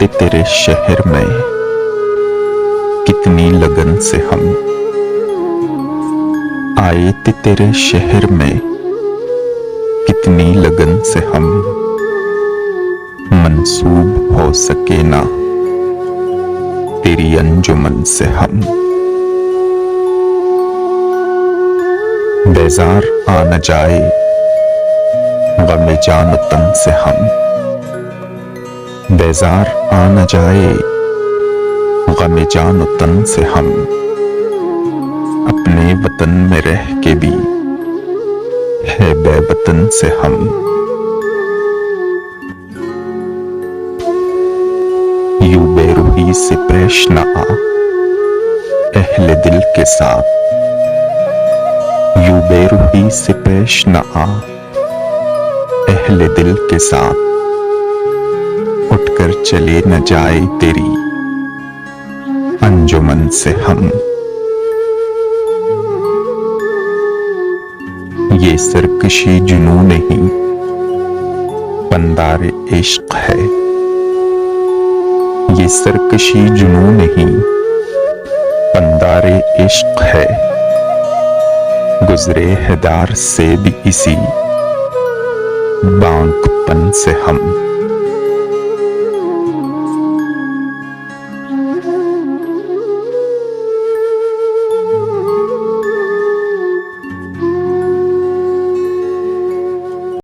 थे तेरे शहर में, कितनी लगन से हम आए थे तेरे शहर में, कितनी लगन से हम मंसूब हो सके ना तेरी अंजुमन से हम। बेजार आ न जाए गमे जान तन से हम, बेजार आ न जाए गमे जान तन से हम, अपने वतन में रह के भी है बेवतन से हम। यूं बेरुही से पेश न आ अहले दिल के साथ, यूं बेरुही से पेश न आ अहले दिल के साथ, उठकर चले न जाए तेरी अंजुमन से हम। ये सरकशी जुनून नहीं पंदारे इश्क है, ये सरकशी जुनून नहीं पंदारे इश्क है, गुजरे है दार से भी इसी बांकपन से हम।